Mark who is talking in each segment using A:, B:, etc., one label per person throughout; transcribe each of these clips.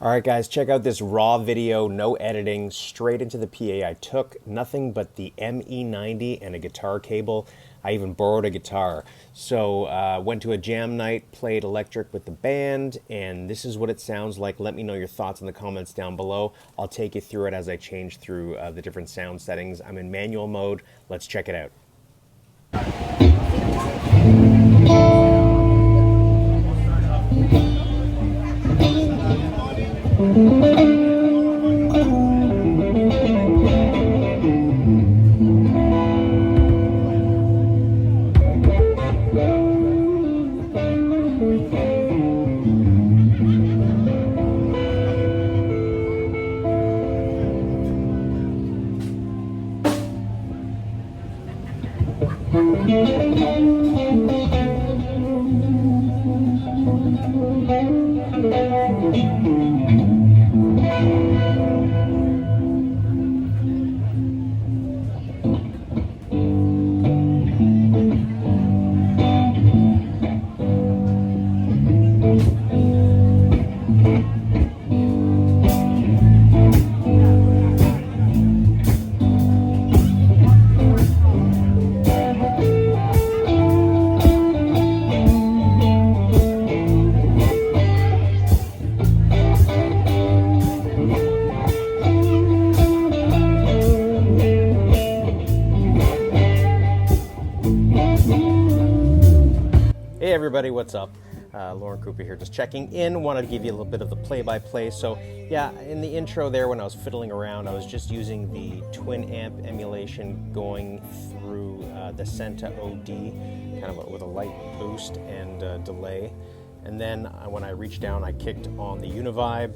A: All right, guys, check out this raw video, no editing, straight into the PA. I took nothing but the ME-90 and a guitar cable. I even borrowed a guitar. So went to a jam night, played electric with the band, and this is what it sounds like. Let me know your thoughts in the comments down below. I'll take you through it as I change through the different sound settings. I'm in manual mode. Let's check it out. Hey everybody, what's up? Lauren Cooper here, just checking in. Wanted to give you a little bit of the play-by-play. So yeah, in the intro there when I was fiddling around, I was just using the twin amp emulation going through the Senta OD, kind of with a light boost and delay. And then when I reached down, I kicked on the Univibe,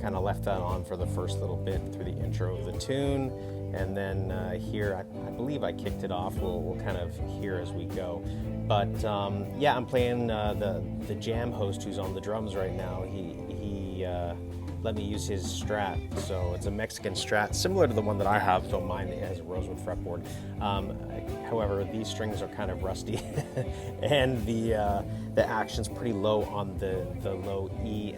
A: kind of left that on for the first little bit through the intro of the tune. And then here, I believe I kicked it off. We'll kind of hear as we go. But yeah, I'm playing the jam host who's on the drums right now. He let me use his Strat. So it's a Mexican Strat, similar to the one that I have, though mine has a rosewood fretboard. However, these strings are kind of rusty, and the action's pretty low on the low E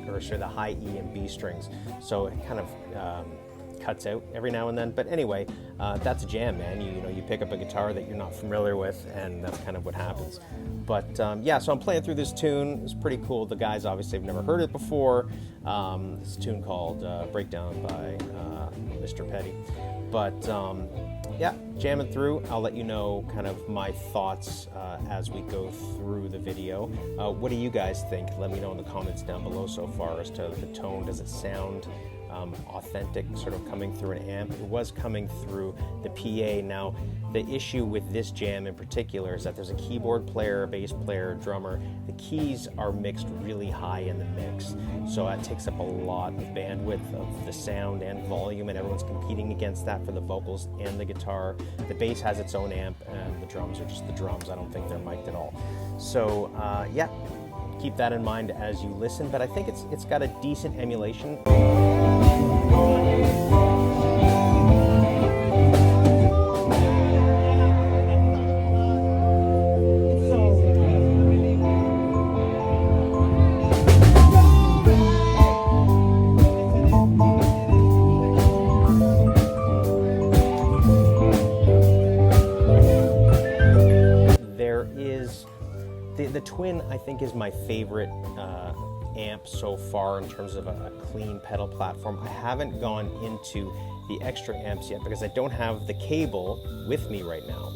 A: the high E and B strings. So it kind of cuts out every now and then, but anyway, that's a jam, man. You pick up a guitar that you're not familiar with, and that's kind of what happens. But yeah, so I'm playing through this tune. It's pretty cool. The guys obviously have never heard it before. This tune called Breakdown by Mr. Petty. But yeah, jamming through. I'll let you know kind of my thoughts as we go through the video. What do you guys think? Let me know in the comments down below so far as to the tone. Does it sound authentic, sort of coming through an amp? It was coming through the PA. Now, the issue with this jam in particular is that there's a keyboard player, a bass player, a drummer. The keys are mixed really high in the mix, so that takes up a lot of bandwidth of the sound and volume, and everyone's competing against that for the vocals and the guitar. The bass has its own amp, and the drums are just the drums. I don't think they're mic'd at all. So yeah, keep that in mind as you listen, but I think it's got a decent emulation. There is the twin, I think, is my favorite amp so far in terms of a clean pedal platform. I haven't gone into the extra amps yet because I don't have the cable with me right now.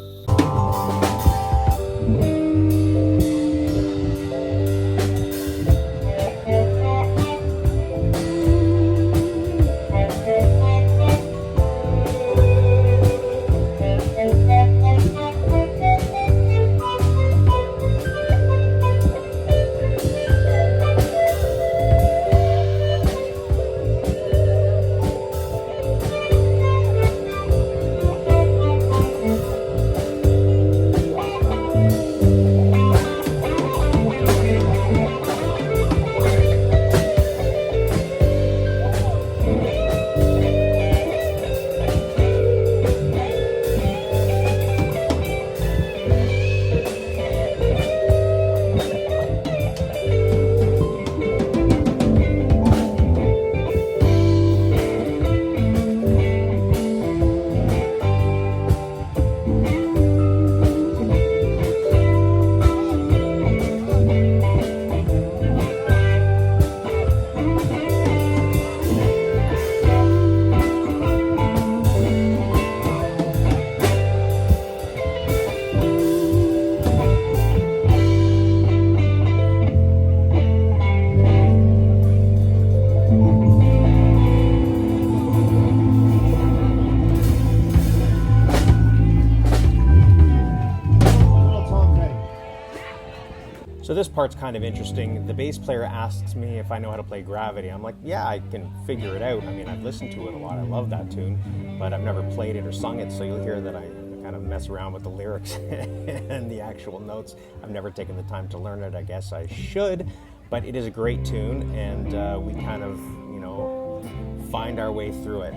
A: this part's kind of interesting. The bass player asks me if I know how to play Gravity. I'm like, yeah, I can figure it out. I mean, I've listened to it a lot. I love that tune, but I've never played it or sung it, so you'll hear that I kind of mess around with the lyrics and the actual notes. I've never taken the time to learn it. I guess I should, but it is a great tune, and we kind of, you know, find our way through it.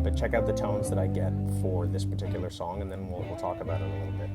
A: But check out the tones that I get for this particular song, and then we'll talk about it a little bit.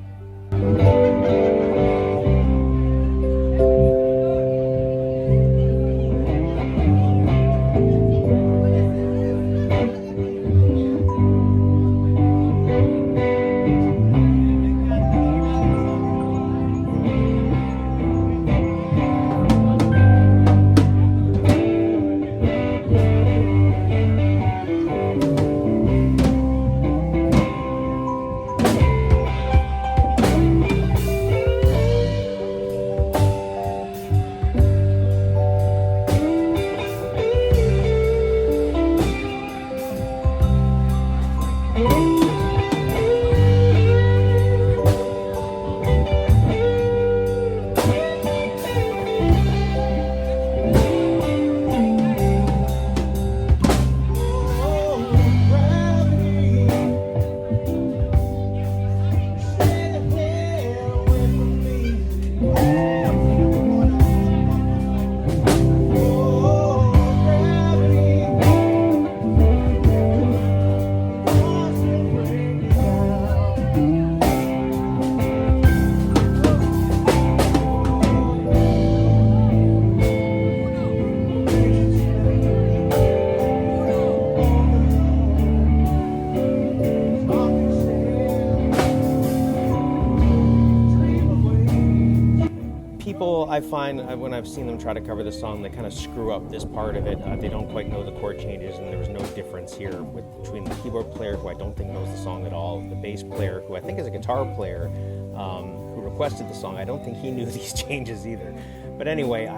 A: I find when I've seen them try to cover the song, they kind of screw up this part of it. They don't quite know the chord changes, and there was no difference here between the keyboard player, who I don't think knows the song at all, the bass player, who I think is a guitar player, who requested the song. I don't think he knew these changes either. But anyway,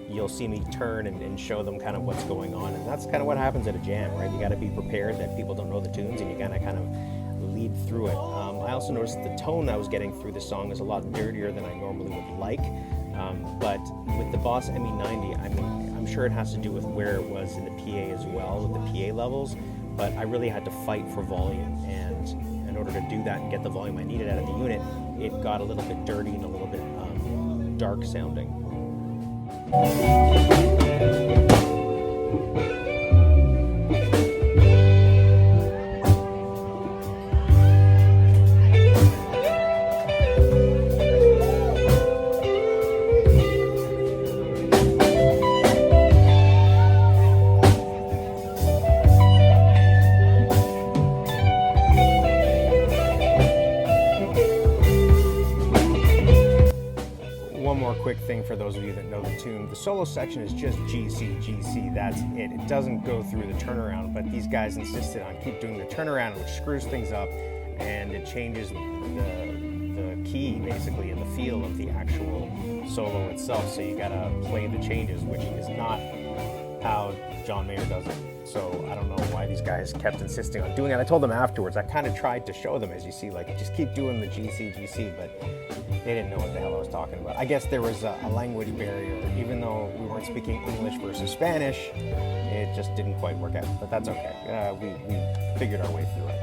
A: you'll see me turn and show them kind of what's going on, and that's kind of what happens at a jam, right? You got to be prepared that people don't know the tunes, and you gotta kind of lead through it. I also noticed that the tone I was getting through the song is a lot dirtier than I normally would like. But with the BOSS ME-90, I'm sure it has to do with where it was in the PA as well, with the PA levels, but I really had to fight for volume, and in order to do that and get the volume I needed out of the unit, it got a little bit dirty and a little bit dark sounding. Quick thing for those of you that know the tune, the solo section is just G, C, G, C, that's it. It doesn't go through the turnaround, but these guys insisted on keep doing the turnaround, which screws things up, and it changes the key, basically, and the feel of the actual solo itself, so you gotta play the changes, which is not how John Mayer does it. So I don't know why these guys kept insisting on doing it. I told them afterwards, I kind of tried to show them, as you see, like, just keep doing the G, C, G, C, but they didn't know what the hell I was talking about. I guess there was a language barrier. Even though we weren't speaking English versus Spanish, it just didn't quite work out, but that's okay. We figured our way through it.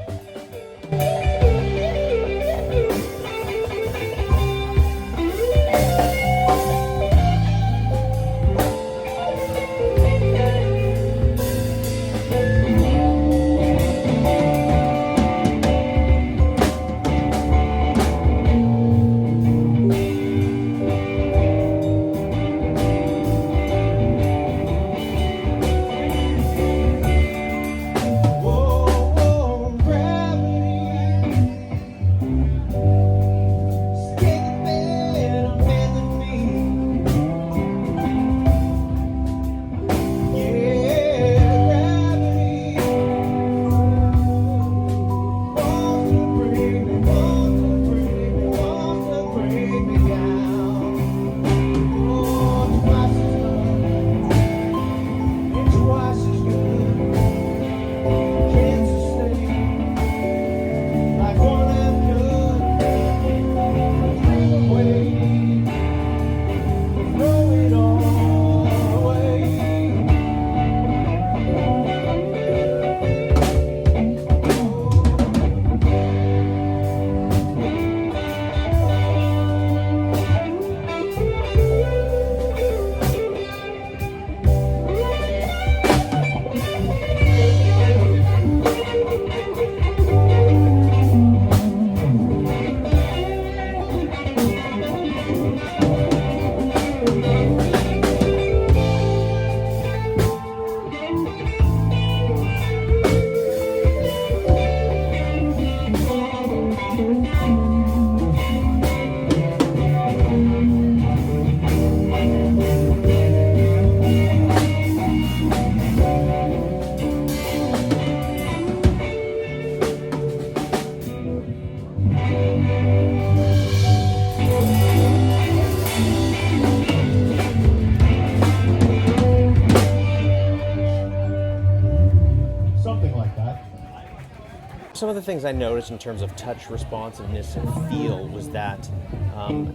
A: some of the things I noticed in terms of touch responsiveness and feel was that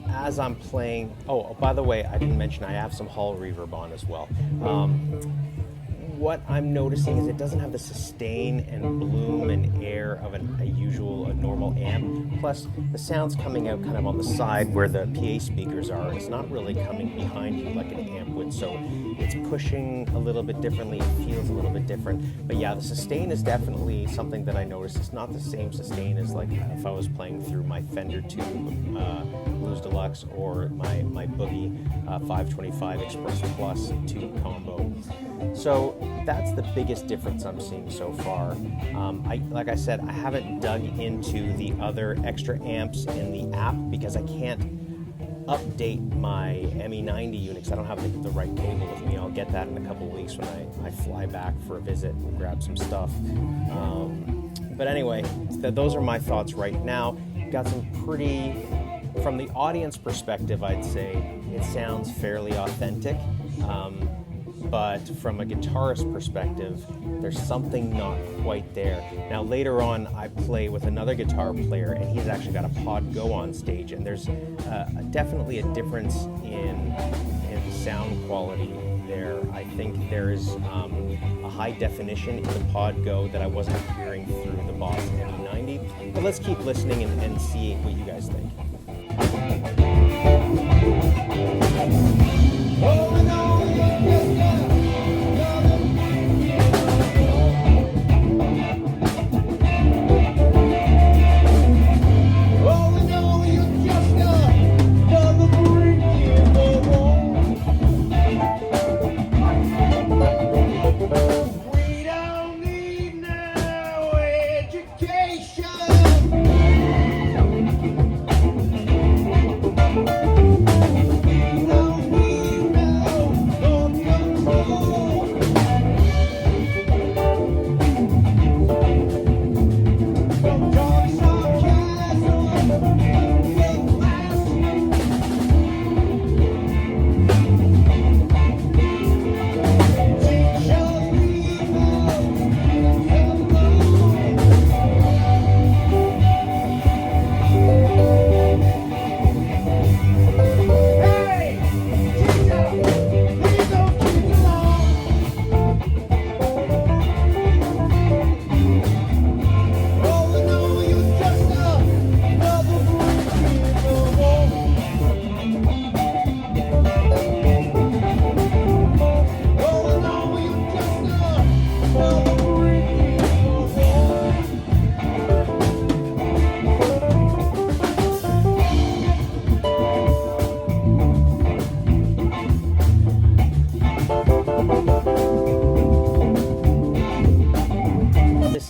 A: as I'm playing, oh, by the way, I didn't mention I have some hall reverb on as well. What I'm noticing is it doesn't have the sustain and bloom and air of a normal amp. Plus, the sound's coming out kind of on the side where the PA speakers are. It's not really coming behind you like an amp would, so it's pushing a little bit differently. It feels a little bit different. But yeah, the sustain is definitely something that I noticed. It's not the same sustain as like if I was playing through my Fender Tube Blues Deluxe or my Boogie 525 Express Plus tube combo. So that's the biggest difference I'm seeing so far. Like I said, I haven't dug into the other extra amps in the app because I can't update my ME-90 unit because I don't have the right cable with me. I'll get that in a couple weeks when I fly back for a visit and grab some stuff. But anyway, those are my thoughts right now. Got some pretty, from the audience perspective, I'd say it sounds fairly authentic. But from a guitarist perspective, there's something not quite there. Now later on, I play with another guitar player, and he's actually got a Pod Go on stage, and there's definitely a difference in sound quality there. I think there's a high definition in the Pod Go that I wasn't hearing through the BOSS ME-90. But let's keep listening and see what you guys think.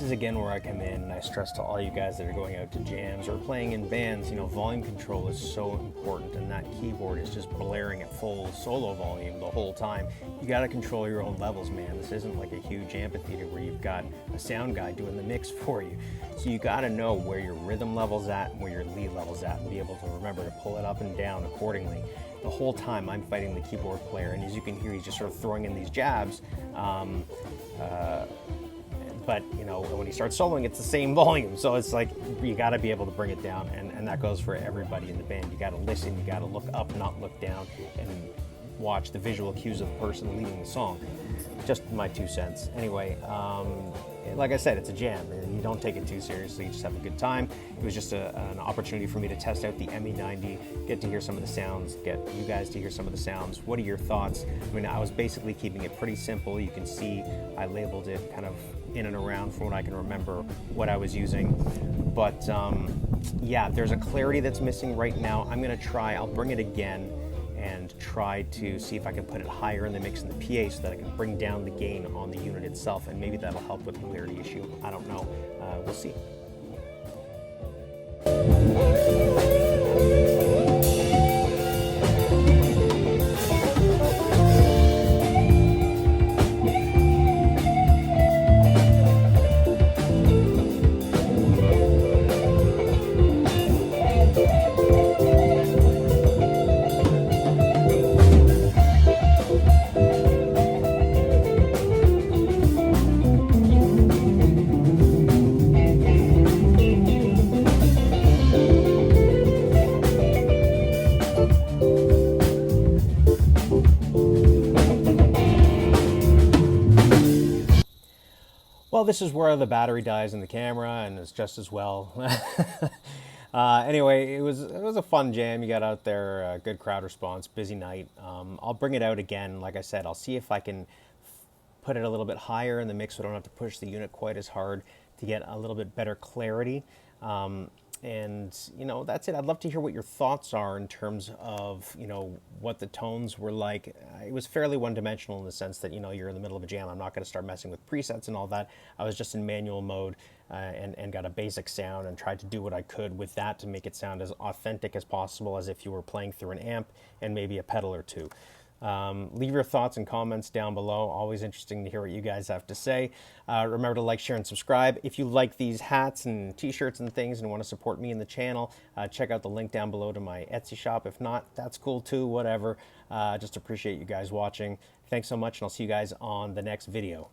A: Again, where I come in and I stress to all you guys that are going out to jams or playing in bands, volume control is so important, and that keyboard is just blaring at full solo volume the whole time. You got to control your own levels, man. This isn't like a huge amphitheater where you've got a sound guy doing the mix for you. So you got to know where your rhythm level's at and where your lead level's at and be able to remember to pull it up and down accordingly. The whole time I'm fighting the keyboard player, and as you can hear, he's just sort of throwing in these jabs. But when he starts soloing, it's the same volume. So it's like you got to be able to bring it down, and that goes for everybody in the band. You got to listen, you got to look up, not look down, and watch the visual cues of the person leading the song. Just my 2 cents. Anyway, like I said, it's a jam, and you don't take it too seriously. You just have a good time. It was just an opportunity for me to test out the ME-90, get to hear some of the sounds, get you guys to hear some of the sounds. What are your thoughts? I mean, I was basically keeping it pretty simple. You can see I labeled it kind of in and around from what I can remember what I was using. But yeah, there's a clarity that's missing right now. I'm going to try, I'll bring it again and try to see if I can put it higher in the mix in the PA so that I can bring down the gain on the unit itself, and maybe that'll help with the clarity issue. I don't know. We'll see. Well, this is where the battery dies in the camera, and it's just as well. Anyway, it was a fun jam. You got out there, good crowd response, busy night. I'll bring it out again. Like I said, I'll see if I can put it a little bit higher in the mix so I don't have to push the unit quite as hard to get a little bit better clarity. And you know, that's it. I'd love to hear what your thoughts are in terms of, you know, what the tones were like. It was fairly one-dimensional in the sense that, you know, you're in the middle of a jam. I'm not going to start messing with presets and all that. I was just in manual mode, and got a basic sound and tried to do what I could with that to make it sound as authentic as possible, as if you were playing through an amp and maybe a pedal or two. Leave your thoughts and comments down below. Always interesting to hear what you guys have to say. Remember to like, share, and subscribe. If you like these hats and t-shirts and things and want to support me in the channel, check out the link down below to my Etsy shop. If not, that's cool too, whatever. Just appreciate you guys watching. Thanks so much, and I'll see you guys on the next video.